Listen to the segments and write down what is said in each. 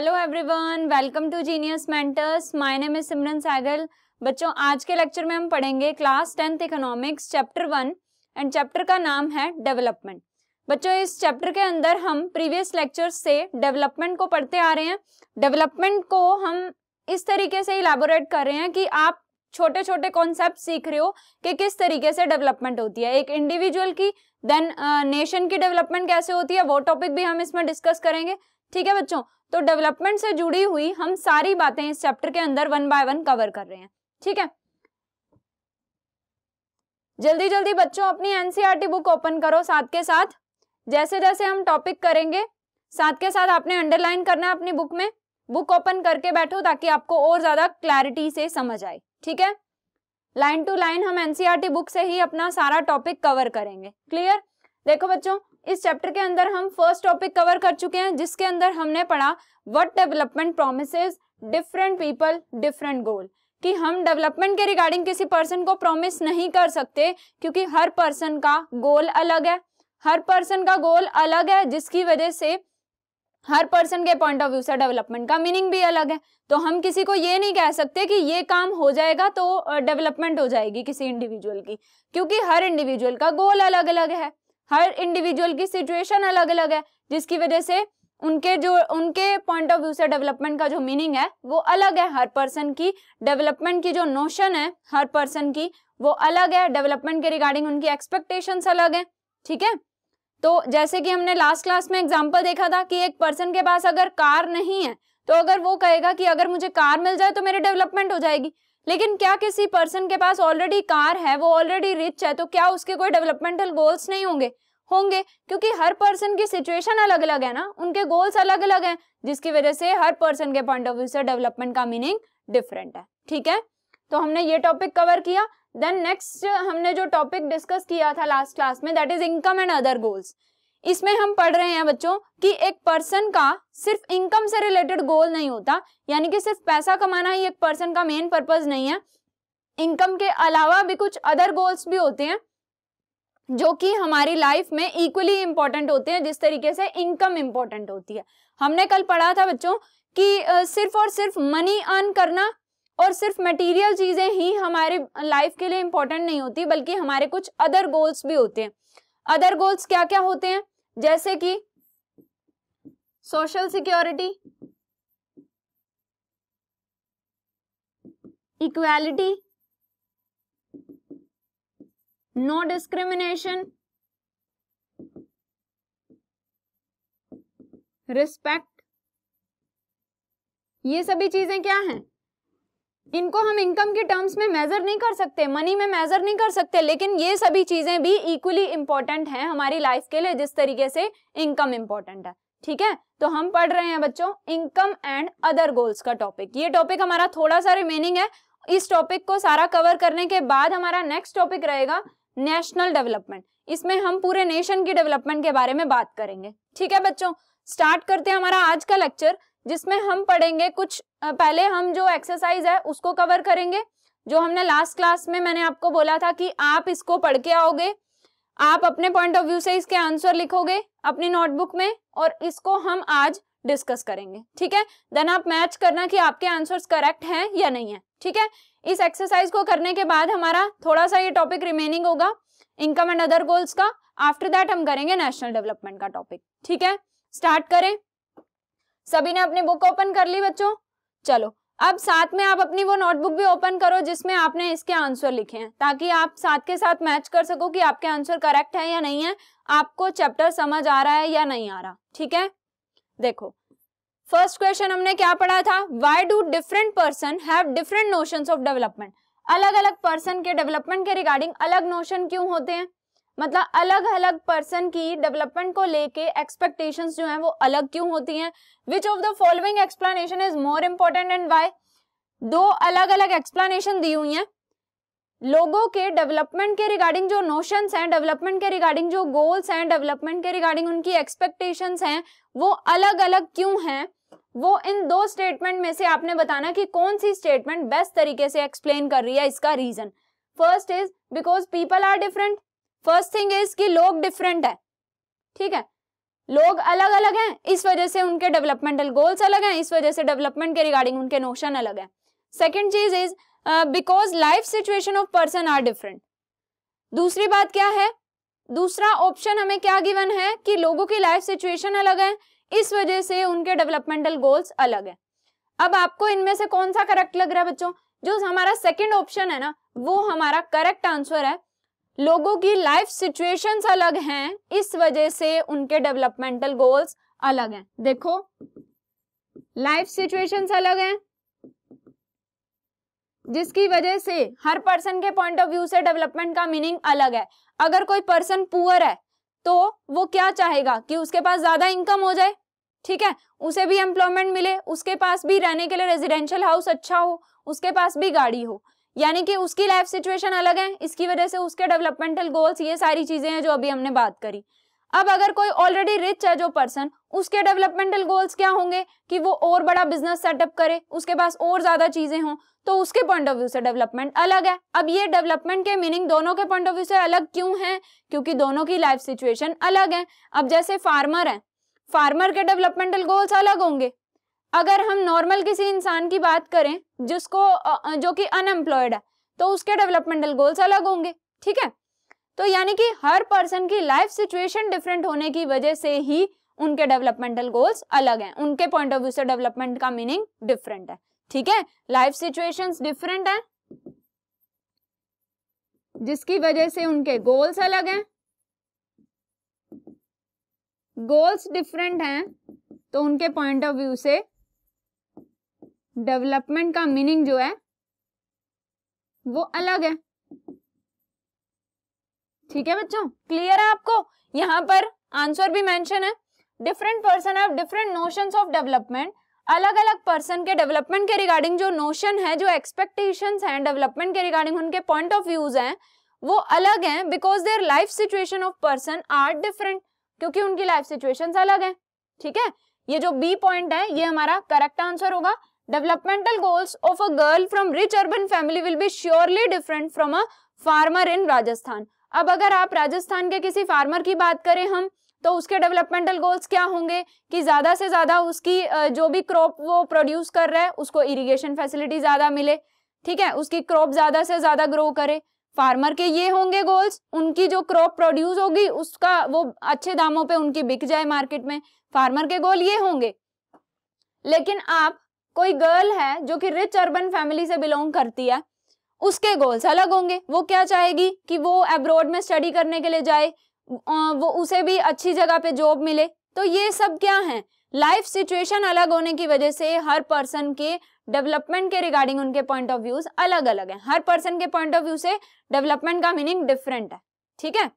Hello everyone, welcome to genius mentors. My name is Simran Sehgal. बच्चों, आज के लेक्चर में हम पढ़ेंगे class 10th economics chapter 1 and chapter का नाम है डेवलपमेंट। बच्चों, इस चैप्टर के अंदर हम प्रीवियस लेक्चर्स से डेवलपमेंट को पढ़ते आ रहे हैं। डेवलपमेंट को हम इस तरीके से इलैबोरेट कर रहे हैं कि आप छोटे छोटे कॉन्सेप्ट सीख रहे हो कि किस तरीके से डेवलपमेंट होती है, एक इंडिविजुअल की, देन नेशन की डेवलपमेंट कैसे होती है, वो टॉपिक भी हम इसमें डिस्कस करेंगे। ठीक है बच्चों, तो डेवलपमेंट से जुड़ी हुई हम सारी बातें इस चैप्टर के अंदर 1 बाय 1 कवर कर रहे हैं। ठीक है, जल्दी जल्दी बच्चों अपनी एनसीईआरटी बुक ओपन करो साथ के साथ। जैसे जैसे हम टॉपिक करेंगे साथ के साथ आपने अंडरलाइन करना है अपनी बुक में। बुक ओपन करके बैठो ताकि आपको और ज्यादा क्लैरिटी से समझ आए। ठीक है, लाइन टू लाइन हम एनसीईआरटी बुक से ही अपना सारा टॉपिक कवर करेंगे। क्लियर? देखो बच्चों, इस चैप्टर के अंदर हम फर्स्ट टॉपिक कवर कर चुके हैं, जिसके अंदर हमने पढ़ा what development promises different people different गोल, कि हम डेवलपमेंट के रिगार्डिंग किसी पर्सन को प्रॉमिस नहीं कर सकते क्योंकि हर पर्सन का गोल अलग है। हर पर्सन का गोल अलग है, जिसकी वजह से हर पर्सन के पॉइंट ऑफ व्यू से डेवलपमेंट का मीनिंग भी अलग है। तो हम किसी को ये नहीं कह सकते कि ये काम हो जाएगा तो डेवलपमेंट हो जाएगी किसी इंडिविजुअल की, क्योंकि हर इंडिविजुअल का गोल अलग अलग है, हर इंडिविजुअल की सिचुएशन अलग अलग है, जिसकी वजह से उनके पॉइंट ऑफ व्यू से डेवलपमेंट का जो मीनिंग है वो अलग है। हर पर्सन की डेवलपमेंट की जो नोशन है हर पर्सन की वो अलग है, डेवलपमेंट के रिगार्डिंग उनकी एक्सपेक्टेशंस अलग है। ठीक है, तो जैसे कि हमने लास्ट क्लास में एग्जांपल देखा था कि एक पर्सन के पास अगर कार नहीं है तो अगर वो कहेगा कि अगर मुझे कार मिल जाए तो मेरी डेवलपमेंट हो जाएगी, लेकिन क्या किसी पर्सन के पास ऑलरेडी कार है, वो ऑलरेडी रिच है, तो क्या उसके कोई डेवलपमेंटल गोल्स नहीं होंगे? होंगे, क्योंकि हर पर्सन की सिचुएशन अलग अलग है ना, उनके गोल्स अलग अलग हैं, जिसकी वजह से हर पर्सन के पॉइंट ऑफ व्यू से डेवलपमेंट का मीनिंग डिफरेंट है। ठीक है, तो हमने ये टॉपिक कवर किया। देन नेक्स्ट हमने जो टॉपिक डिस्कस किया था लास्ट क्लास में, that is income and other goals. इसमें हम पढ़ रहे हैं बच्चों कि एक पर्सन का सिर्फ इनकम से रिलेटेड गोल नहीं होता, यानी कि सिर्फ पैसा कमाना ही एक पर्सन का मेन पर्पस नहीं है। इनकम के अलावा भी कुछ अदर गोल्स भी होते हैं जो कि हमारी लाइफ में इक्वली इंपॉर्टेंट होते हैं, जिस तरीके से इनकम इंपॉर्टेंट होती है। हमने कल पढ़ा था बच्चों कि सिर्फ और सिर्फ मनी अर्न करना और सिर्फ मटेरियल चीजें ही हमारे लाइफ के लिए इंपॉर्टेंट नहीं होती, बल्कि हमारे कुछ अदर गोल्स भी होते हैं। अदर गोल्स क्या क्या होते हैं? जैसे कि social security, equality, no discrimination, respect. ये सभी चीजें क्या हैं? इनको हम इनकम के टर्म्स में मेजर नहीं कर सकते, मनी में मेजर नहीं कर सकते, लेकिन ये सभी चीजें भी इक्वली इंपॉर्टेंट हैं हमारी लाइफ के लिए, जिस तरीके से इनकम इंपॉर्टेंट है। ठीक है, तो हम पढ़ रहे हैं बच्चों इनकम एंड अदर गोल्स का टॉपिक। ये टॉपिक हमारा थोड़ा सा रिमेनिंग है। इस टॉपिक को सारा कवर करने के बाद हमारा नेक्स्ट टॉपिक रहेगा नेशनल डेवलपमेंट। इसमें हम पूरे नेशन की डेवलपमेंट के बारे में बात करेंगे। ठीक है बच्चों, स्टार्ट करते हैं हमारा आज का लेक्चर, जिसमें हम पढ़ेंगे कुछ पहले हम जो एक्सरसाइज है उसको कवर करेंगे, जो हमने लास्ट क्लास में मैंने आपको बोला था कि आप इसको पढ़ के आओगे, आप अपने पॉइंट ऑफ व्यू से इसके आंसर लिखोगे अपनी नोटबुक में, और इसको हम आज डिस्कस करेंगे। ठीक है, देन आप मैच करना कि आपके आंसर्स करेक्ट हैं या नहीं है। ठीक है, इस एक्सरसाइज को करने के बाद हमारा थोड़ा सा ये टॉपिक रिमेनिंग होगा इनकम एंड अदर गोल्स का। आफ्टर दैट हम करेंगे नेशनल डेवलपमेंट का टॉपिक। ठीक है, स्टार्ट करें। सभी ने अपनी बुक ओपन कर ली बच्चों? चलो, अब साथ में आप अपनी वो नोटबुक भी ओपन करो जिसमें आपने इसके आंसर लिखे हैं, ताकि आप साथ के साथ मैच कर सको कि आपके आंसर करेक्ट है या नहीं है, आपको चैप्टर समझ आ रहा है या नहीं आ रहा। ठीक है, देखो फर्स्ट क्वेश्चन हमने क्या पढ़ा था? Why do different person have different notions of development. अलग अलग पर्सन के डेवलपमेंट के रिगार्डिंग अलग नोशन क्यों होते हैं? मतलब अलग अलग पर्सन की डेवलपमेंट को लेके एक्सपेक्टेशंस जो हैं वो अलग क्यों होती हैं? Which of the following explanation is more important and why? दो अलग अलग एक्सप्लेनेशन दी हुई हैं। लोगों के डेवलपमेंट के रिगार्डिंग जो नोशंस हैं, डेवलपमेंट के रिगार्डिंग जो गोल्स हैं, डेवलपमेंट के रिगार्डिंग उनकी एक्सपेक्टेशंस हैं, वो अलग अलग क्यों हैं? वो इन दो स्टेटमेंट में से आपने बताना कि कौन सी स्टेटमेंट बेस्ट तरीके से एक्सप्लेन कर रही है इसका reason. First is because people are different. First thing is कि लोग डिफरेंट है। ठीक है, लोग अलग अलग हैं, इस वजह से उनके डेवलपमेंटल गोल्स अलग हैं, इस वजह से डेवलपमेंट के रिगार्डिंग उनके नोशन अलग है। सेकेंड चीज is because life situation of person are different. दूसरी बात क्या है, दूसरा ऑप्शन हमें क्या गिवन है कि लोगों की लाइफ सिचुएशन अलग है, इस वजह से उनके डेवलपमेंटल गोल्स अलग है। अब आपको इनमें से कौन सा करेक्ट लग रहा है बच्चों? जो हमारा सेकंड ऑप्शन है ना, वो हमारा करेक्ट आंसर है। लोगों की लाइफ सिचुएशंस अलग हैं, इस वजह से उनके डेवलपमेंटल गोल्स अलग हैं। देखो, लाइफ सिचुएशंस अलग हैं, जिसकी वजह से हर पर्सन के पॉइंट ऑफ व्यू से डेवलपमेंट का मीनिंग अलग है। अगर कोई पर्सन पुअर है तो वो क्या चाहेगा कि उसके पास ज्यादा इनकम हो जाए, ठीक है, उसे भी एम्प्लॉयमेंट मिले, उसके पास भी रहने के लिए रेजिडेंशियल हाउस अच्छा हो, उसके पास भी गाड़ी हो, यानी कि उसकी लाइफ सिचुएशन अलग है, इसकी वजह से उसके डेवलपमेंटल गोल्स, ये सारी चीजें हैं जो अभी हमने बात करी। अब अगर कोई ऑलरेडी रिच है जो पर्सन, उसके डेवलपमेंटल गोल्स क्या होंगे कि वो और बड़ा बिजनेस सेटअप करे, उसके पास और ज्यादा चीजें हों, तो उसके पॉइंट ऑफ व्यू से डेवलपमेंट अलग है। अब ये डेवलपमेंट के मीनिंग दोनों के पॉइंट ऑफ व्यू से अलग क्यों है? क्योंकि दोनों की लाइफ सिचुएशन अलग है। अब जैसे फार्मर है, फार्मर के डेवलपमेंटल गोल्स अलग होंगे। अगर हम नॉर्मल किसी इंसान की बात करें जिसको जो कि अनएम्प्लॉयड है, तो उसके डेवलपमेंटल गोल्स अलग होंगे, ठीक है। तो यानी कि हर पर्सन की लाइफ सिचुएशन डिफरेंट होने की वजह से ही उनके डेवलपमेंटल गोल्स अलग हैं, उनके पॉइंट ऑफ व्यू से डेवलपमेंट का मीनिंग डिफरेंट है, ठीक है। लाइफ सिचुएशंस डिफरेंट है, जिसकी वजह से उनके गोल्स अलग हैं। गोल्स डिफरेंट हैं तो उनके पॉइंट ऑफ व्यू से डेवलपमेंट का मीनिंग जो है वो अलग है, ठीक है बच्चों, क्लियर है आपको? यहां पर आंसर भी मेंशन है, different person have different notions of development. अलग अलग पर्सन के डेवलपमेंट के रिगार्डिंग जो नोशन है, जो एक्सपेक्टेशंस हैं डेवलपमेंट के रिगार्डिंग, उनके पॉइंट ऑफ व्यूज हैं वो अलग हैं, because their life situation of person are different, क्योंकि उनकी लाइफ सिचुएशंस अलग हैं, ठीक है। ये जो बी पॉइंट है ये हमारा करेक्ट आंसर होगा। Developmental goals of a girl from rich urban family will be surely different from a farmer in Rajasthan. अब अगर आप राजस्थान के किसी फार्मर की बात करें हम, तो उसके डेवलपमेंटल गोल्स क्या होंगे कि ज्यादा से ज्यादा उसकी जो भी क्रॉप वो प्रोड्यूस कर रहा है उसको इरिगेशन फैसिलिटी ज्यादा मिले, ठीक है, उसकी क्रॉप ज्यादा से ज्यादा ग्रो करे। फार्मर के ये होंगे गोल्स, उनकी जो क्रॉप प्रोड्यूस होगी उसका वो अच्छे दामों पे उनकी बिक जाए मार्केट में, फार्मर के गोल ये होंगे। लेकिन आप कोई गर्ल है जो कि रिच अर्बन फैमिली से बिलोंग करती है, उसके गोल्स अलग होंगे। वो क्या चाहेगी कि वो अब्रॉड में स्टडी करने के लिए जाए, वो उसे भी अच्छी जगह पे जॉब मिले। तो ये सब क्या है, लाइफ सिचुएशन अलग होने की वजह से हर पर्सन के डेवलपमेंट के रिगार्डिंग उनके पॉइंट ऑफ व्यूज अलग अलग हैं। हर पर्सन के पॉइंट ऑफ व्यू से डेवलपमेंट का मीनिंग डिफरेंट है, ठीक है,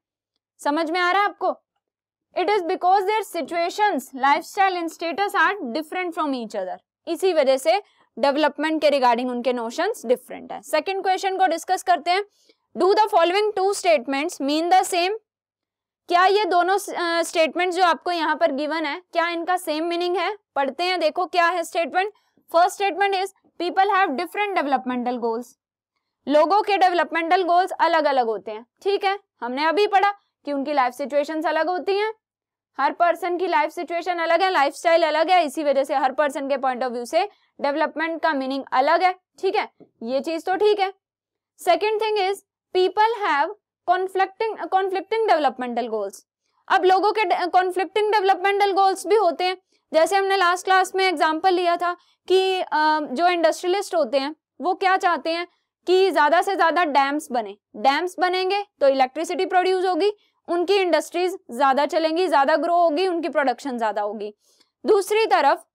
समझ में आ रहा है आपको? It is because their situations, lifestyle and status are different from each other, इसी वजह से डेवलपमेंट के रिगार्डिंग उनके नोशंस डिफरेंट है। सेकंड क्वेश्चन को डिस्कस करते हैं। Do the following two statements mean the same? क्या ये दोनों स्टेटमेंट्स जो आपको यहाँ पर गिवन है, क्या इनका सेम मीनिंग है? पढ़ते हैं, देखो क्या है statement. First statement is people have different developmental goals. लोगों के डेवलपमेंटल गोल्स अलग अलग होते हैं, ठीक है, हमने अभी पढ़ा कि उनकी लाइफ सिचुएशंस अलग होती हैं, हर पर्सन की लाइफ सिचुएशन अलग है, लाइफस्टाइल अलग है, इसी वजह से हर पर्सन के पॉइंट ऑफ व्यू से डेवलपमेंट का मीनिंग अलग है, ठीक है, ये चीज तो ठीक है। Second thing is people have conflicting developmental goals. अब लोगों के कॉन्फ्लिक्टिंग डेवलपमेंटल गोल्स भी होते हैं, जैसे हमने लास्ट क्लास में एग्जांपल लिया था कि जो इंडस्ट्रियलिस्ट होते हैं वो क्या चाहते हैं कि ज्यादा से ज्यादा डैम्स बने, डैम्स बनेंगे तो इलेक्ट्रिसिटी प्रोड्यूस होगी, उनकी इंडस्ट्रीज ज्यादा चलेंगी, ज्यादा ग्रो होगी, उनकी प्रोडक्शन ज्यादा होगी। दूसरी तरफ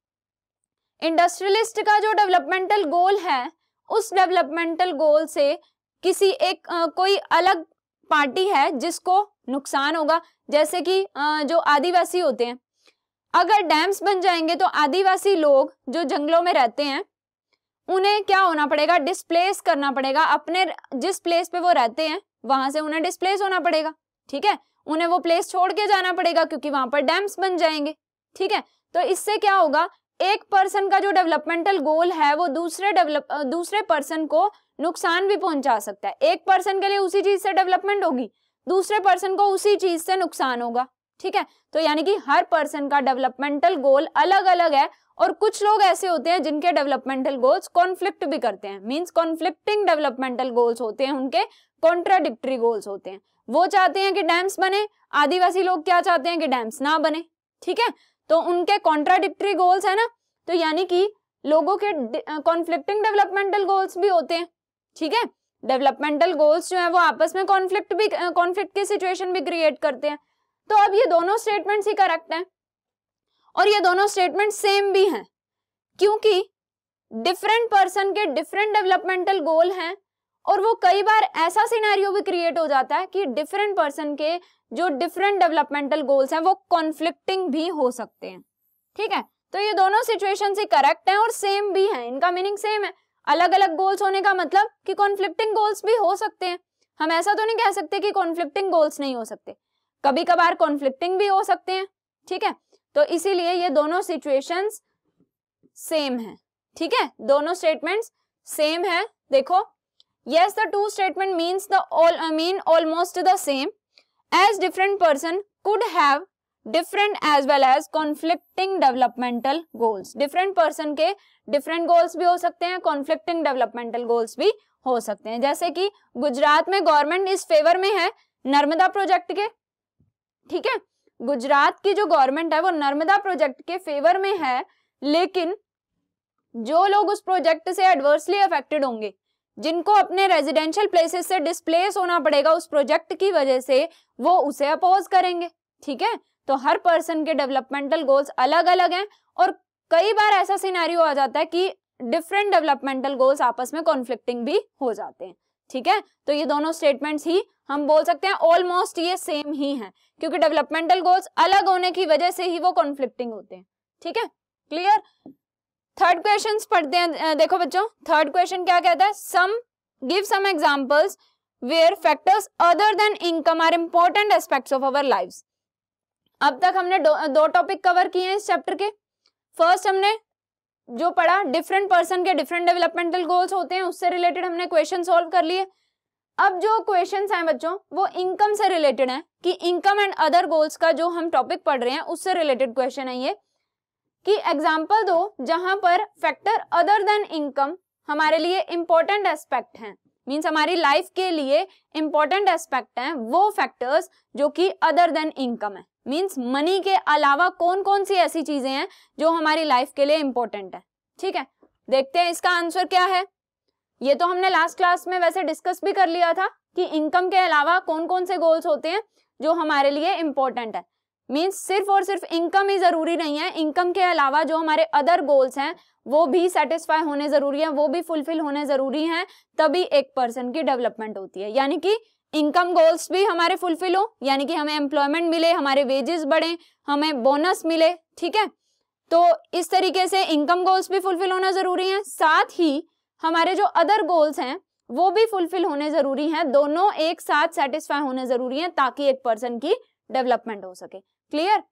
इंडस्ट्रियलिस्ट का जो डेवलपमेंटल गोल है, उस डेवलपमेंटल गोल से किसी एक कोई अलग पार्टी है जिसको नुकसान होगा, जैसे कि जो आदिवासी होते हैं, अगर डैम्स बन जाएंगे तो आदिवासी लोग जो जंगलों में रहते हैं उन्हें क्या होना पड़ेगा, डिस्प्लेस करना पड़ेगा, अपने जिस प्लेस पे वो रहते हैं वहां से उन्हें डिस्प्लेस होना पड़ेगा, ठीक है, उन्हें वो प्लेस छोड़ के जाना पड़ेगा क्योंकि वहां पर डैम्स बन जाएंगे, ठीक है। तो इससे क्या होगा, एक पर्सन का जो डेवलपमेंटल गोल है वो दूसरे पर्सन को नुकसान भी पहुंचा सकता है। एक पर्सन के लिए उसी चीज से डेवलपमेंट होगी, दूसरे पर्सन को उसी चीज से नुकसान होगा, ठीक है। तो यानी कि हर पर्सन का डेवलपमेंटल गोल अलग अलग है, और कुछ लोग ऐसे होते हैं जिनके डेवलपमेंटल गोल्स कॉन्फ्लिक्ट भी करते हैं, मींस कॉन्फ्लिक्टिंग डेवलपमेंटल गोल्स होते हैं, उनके कॉन्ट्राडिक्टरी गोल्स होते हैं। वो चाहते हैं कि डैम्स बने, आदिवासी लोग क्या चाहते हैं कि डैम्स ना बने, ठीक है। तो उनके कॉन्ट्राडिक्टरी गोल्स है ना, तो यानी कि लोगों के कॉन्फ्लिक्टिंग डेवलपमेंटल गोल्स भी होते हैं, ठीक है। डेवलपमेंटल गोल्स जो है वो आपस में कॉन्फ्लिक्ट की सिचुएशन भी क्रिएट करते हैं। तो अब ये दोनों स्टेटमेंट्स ही करेक्ट हैं, और ये दोनों स्टेटमेंट सेम भी हैं, क्योंकि डिफरेंट पर्सन के डिफरेंट डेवलपमेंटल गोल हैं, और वो कई बार ऐसा सिनेरियो भी क्रिएट हो जाता है कि डिफरेंट पर्सन के जो डिफरेंट डेवलपमेंटल गोल्स हैं वो कॉन्फ्लिक्टिंग भी हो सकते हैं, ठीक है। तो ये दोनों सिचुएशंस ही करेक्ट हैं और सेम भी हैं, इनका मीनिंग सेम है। अलग अलग गोल्स होने का मतलब कि कॉन्फ्लिक्टिंग गोल्स भी हो सकते हैं, हम ऐसा तो नहीं कह सकते कि कॉन्फ्लिक्टिंग गोल्स नहीं हो सकते, कभी कभार कॉन्फ्लिक्टिंग भी हो सकते हैं, ठीक है। तो इसीलिए ये दोनों सिचुएशंस सेम है, ठीक है, दोनों स्टेटमेंट्स सेम है। देखो, yes the two statement means the mean almost the same as different person could have different as well as conflicting developmental goals। different person के different goals भी हो सकते हैं, conflicting developmental goals भी हो सकते हैं। जैसे कि गुजरात में गवर्नमेंट इस फेवर में है नर्मदा प्रोजेक्ट के, ठीक है, गुजरात की जो गवर्नमेंट है वो नर्मदा प्रोजेक्ट के फेवर में है, लेकिन जो लोग उस प्रोजेक्ट से एडवर्सली अफेक्टेड होंगे, जिनको अपने रेजिडेंशियल प्लेसेस से डिस्प्लेस होना पड़ेगा उस प्रोजेक्ट की वजह से, वो उसे अपोज करेंगे, ठीक है। तो हर पर्सन के डेवलपमेंटल गोल्स अलग अलग हैं, और कई बार ऐसा सिनेरियो आ जाता है कि डिफरेंट डेवलपमेंटल गोल्स आपस में कॉन्फ्लिक्टिंग भी हो जाते हैं, ठीक है। तो ये दोनों स्टेटमेंट्स ही हम बोल सकते हैं ऑलमोस्ट ये सेम ही हैं, क्योंकि डेवलपमेंटल गोल्स अलग होने की वजह से ही वो कॉन्फ्लिक्टिंग होते हैं, ठीक है, क्लियर। थर्ड क्वेश्चन पढ़ते हैं। देखो बच्चों, थर्ड क्वेश्चन क्या कहता है, give some examples where factors other than income are important aspects of our lives. अब तक हमने दो टॉपिक कवर किए हैं इस चैप्टर के। फर्स्ट हमने जो पढ़ा, डिफरेंट पर्सन के डिफरेंट डेवलपमेंटल गोल्स होते हैं, उससे रिलेटेड हमने क्वेश्चन सॉल्व कर लिए। अब जो क्वेश्चंस हैं बच्चों वो इनकम से रिलेटेड हैं, कि इनकम एंड अदर गोल्स का जो हम टॉपिक पढ़ रहे हैं उससे रिलेटेड क्वेश्चन है ये, कि एग्जाम्पल दो जहां पर फैक्टर अदर देन इनकम हमारे लिए इंपॉर्टेंट एस्पेक्ट हैं, मींस हमारी लाइफ के लिए इंपॉर्टेंट एस्पेक्ट हैं वो फैक्टर्स जो कि अदर देन इनकम है, मींस मनी के अलावा कौन कौन सी ऐसी चीजें हैं जो हमारी लाइफ के लिए इंपॉर्टेंट है, ठीक है। देखते हैं इसका आंसर क्या है। ये तो हमने लास्ट क्लास में वैसे डिस्कस भी कर लिया था कि इनकम के अलावा कौन कौन से गोल्स होते हैं जो हमारे लिए इंपॉर्टेंट है, मींस सिर्फ और सिर्फ इनकम ही जरूरी नहीं है, इनकम के अलावा जो हमारे अदर गोल्स हैं वो भी सेटिस्फाई होने जरूरी है, वो भी फुलफिल होने जरूरी हैं, तभी एक पर्सन की डेवलपमेंट होती है। यानी कि इनकम गोल्स भी हमारे फुलफिल हो, यानी कि हमें एम्प्लॉयमेंट मिले, हमारे वेजेस बढ़े, हमें बोनस मिले, ठीक है। तो इस तरीके से इनकम गोल्स भी फुलफिल होना जरूरी है, साथ ही हमारे जो अदर गोल्स हैं वो भी फुलफिल होने जरूरी हैं, दोनों एक साथ सेटिस्फाई होने जरूरी हैं ताकि एक पर्सन की डेवलपमेंट हो सके, क्लियर।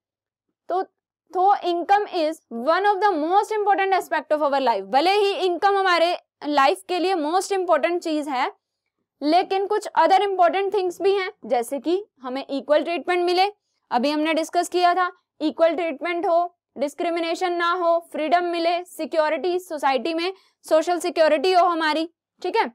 तो income is one of the most important aspect of our life. भले ही इनकम हमारे लाइफ के लिए मोस्ट इंपॉर्टेंट चीज है, लेकिन कुछ अदर इंपॉर्टेंट थिंग्स भी हैं, जैसे कि हमें इक्वल ट्रीटमेंट मिले, अभी हमने डिस्कस किया था, इक्वल ट्रीटमेंट हो, डिस्क्रिमिनेशन ना हो, फ्रीडम मिले, सिक्योरिटी सोसाइटी में सोशल सिक्योरिटी हो हमारी, ठीक है,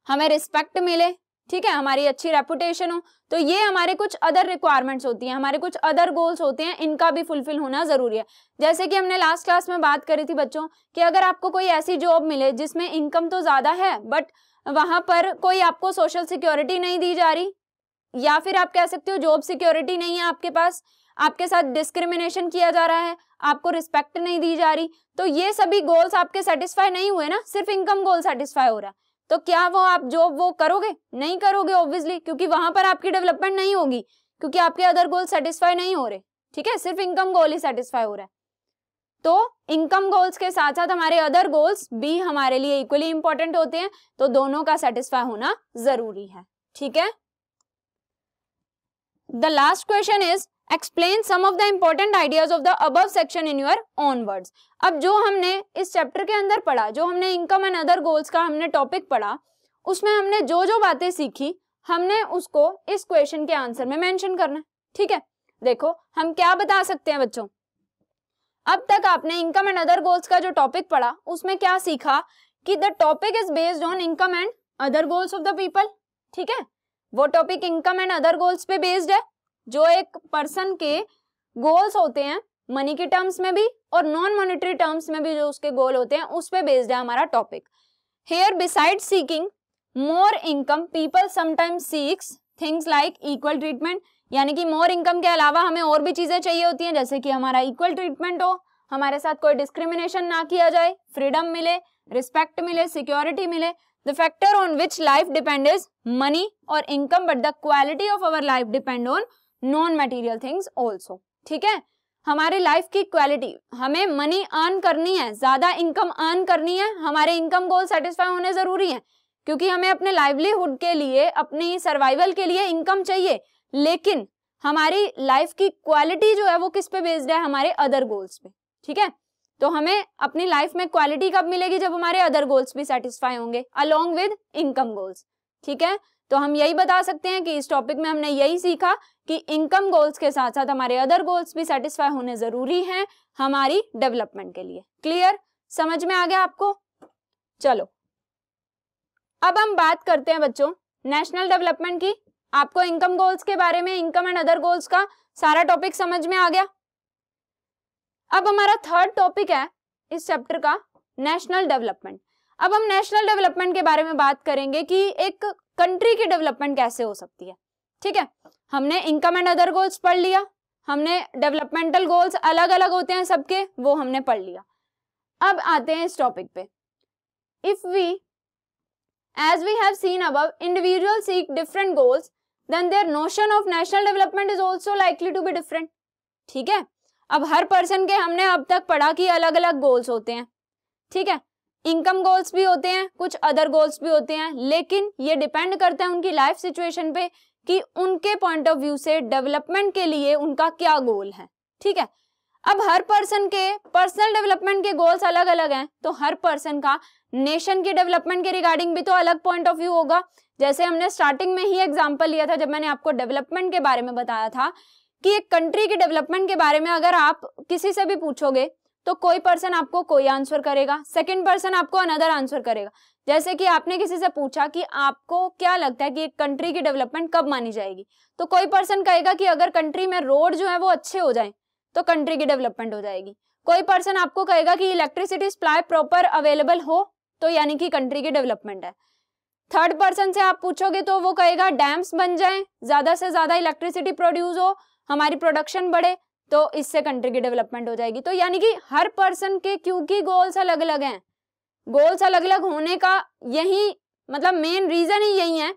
हमें रिस्पेक्ट मिले, ठीक है, हमारी अच्छी रेपुटेशन हो। तो ये हमारे कुछ अदर रिक्वायरमेंट्स होती हैं, हमारे कुछ अदर गोल्स होते हैं, इनका भी फुलफिल होना जरूरी है। जैसे कि हमने लास्ट क्लास में बात करी थी बच्चों कि अगर आपको कोई ऐसी जॉब मिले जिसमें इनकम तो ज्यादा है बट वहां पर कोई आपको सोशल सिक्योरिटी नहीं दी जा रही, या फिर आप कह सकते हो जॉब सिक्योरिटी नहीं है आपके पास, आपके साथ डिस्क्रिमिनेशन किया जा रहा है, आपको रिस्पेक्ट नहीं दी जा रही, तो ये सभी गोल्स आपके सेटिस्फाई नहीं हुए ना, सिर्फ इनकम गोल सेटिस्फाई हो रहा है, तो क्या वो आप जॉब वो करोगे? नहीं करोगे ऑब्वियसली, क्योंकि वहां पर आपकी डेवलपमेंट नहीं होगी, क्योंकि आपके अदर गोल सेटिस्फाई नहीं हो रहे, ठीक है, सिर्फ इनकम गोल ही सेटिस्फाई हो रहा है। तो इनकम गोल्स के साथ साथ हमारे अदर गोल्स भी हमारे लिए इक्वली इंपॉर्टेंट होते हैं, तो दोनों का सेटिस्फाई होना जरूरी है, ठीक है। The last question is explain some of the important ideas of the above section in your own words. अब जो हमने इस चैप्टर के अंदर पढ़ा, जो हमने इनकम एंड अदर गोल्स का हमने टॉपिक पढ़ा, उसमें हमने जो जो बातें सीखी हमने उसको इस क्वेश्चन के आंसर में मेंशन करना है, ठीक है। देखो हम क्या बता सकते हैं बच्चों, अब तक आपने इनकम एंड अदर गोल्स का जो टॉपिक पढ़ा उसमें क्या सीखा कि the topic is based on income and other goals of the people. ठीक है, वो topic income and other goals पे बेस्ड है, जो एक पर्सन के गोल्स होते हैं मनी के टर्म्स में भी और नॉन मॉनेटरी टर्म्स में भी जो उसके गोल होते हैं उस पे बेस्ड है हमारा topic. Here beside seeking more income people sometimes seeks things like equal treatment, यानी कि मोर इनकम के अलावा हमें और भी चीजें चाहिए होती हैं, जैसे कि हमारा इक्वल ट्रीटमेंट हो, हमारे साथ कोई डिस्क्रिमिनेशन ना किया जाए, फ्रीडम मिले, रिस्पेक्ट मिले, सिक्योरिटी मिले। The factor on which life depend is money और income, but the quality of our life depend on non material things also. ठीक है, हमारी लाइफ की क्वालिटी, हमें मनी अर्न करनी है, ज्यादा इनकम अर्न करनी है, हमारे इनकम गोल सेटिस्फाई होने जरूरी है, क्योंकि हमें अपने लाइवलीहुड के लिए, अपनी सर्वाइवल के लिए इनकम चाहिए, लेकिन हमारी लाइफ की क्वालिटी जो है वो किस पे बेस्ड है, हमारे अदर गोल्स पे। ठीक है, तो हमें अपनी लाइफ में क्वालिटी कब मिलेगी, जब हमारे अदर गोल्स भी सेटिस्फाई होंगे अलोंग विद इनकम गोल्स। ठीक है, तो हम यही बता सकते हैं कि इस टॉपिक में हमने यही सीखा कि इनकम गोल्स के साथ साथ हमारे अदर गोल्स भी सेटिस्फाई होने जरूरी हैं हमारी डेवलपमेंट के लिए। क्लियर, समझ में आ गया आपको? चलो अब हम बात करते हैं बच्चों नेशनल डेवलपमेंट की। आपको इनकम गोल्स के बारे में, इनकम एंड अदर गोल्स का सारा टॉपिक समझ में आ गया। अब हमारा थर्ड टॉपिक है इस चैप्टर का नेशनल डेवलपमेंट। अब हम नेशनल डेवलपमेंट के बारे में बात करेंगे कि एक कंट्री की डेवलपमेंट कैसे हो सकती है। ठीक है, हमने इनकम एंड अदर गोल्स पढ़ लिया, हमने डेवलपमेंटल गोल्स अलग अलग होते हैं सबके, वो हमने पढ़ लिया। अब आते हैं इस टॉपिक पे। If we as we have seen above, individuals seek different goals, then their notion of national development is also likely to be different. ठीक है, अब हर पर्सन के हमने अब तक पढ़ा कि अलग अलग गोल्स होते हैं। ठीक है, इनकम गोल्स भी होते हैं, कुछ अदर गोल्स भी होते हैं, लेकिन ये डिपेंड करता है उनकी लाइफ सिचुएशन पे कि उनके पॉइंट ऑफ व्यू से डेवलपमेंट के लिए उनका क्या गोल है। ठीक है, अब हर पर्सन के पर्सनल डेवलपमेंट के गोल्स अलग अलग हैं, तो हर पर्सन का नेशन की डेवलपमेंट के रिगार्डिंग भी तो अलग पॉइंट ऑफ व्यू होगा। जैसे हमने स्टार्टिंग में ही एग्जांपल लिया था जब मैंने आपको डेवलपमेंट के बारे में बताया था कि एक कंट्री की डेवलपमेंट के बारे में अगर आप किसी से भी पूछोगे तो कोई पर्सन आपको कोई आंसर करेगा, सेकंड पर्सन आपको अनदर आंसर करेगा। जैसे कि आपने किसी से पूछा कि आपको क्या लगता है कि एक कंट्री की डेवलपमेंट कब मानी जाएगी, तो कोई पर्सन कहेगा कि अगर कंट्री में रोड जो है वो अच्छे हो जाए तो कंट्री की डेवलपमेंट हो जाएगी। कोई पर्सन आपको कहेगा कि इलेक्ट्रिसिटी सप्लाई प्रॉपर अवेलेबल हो तो यानी कि कंट्री की डेवलपमेंट है। थर्ड पर्सन से आप पूछोगे तो वो कहेगा डैम्स बन जाएं, ज्यादा से ज्यादा इलेक्ट्रिसिटी प्रोड्यूस हो, हमारी प्रोडक्शन बढ़े, तो इससे कंट्री की डेवलपमेंट हो जाएगी। तो यानी कि हर पर्सन के क्योंकि गोल्स अलग अलग हैं, गोल्स अलग अलग होने का यही मतलब मेन रीजन ही यही है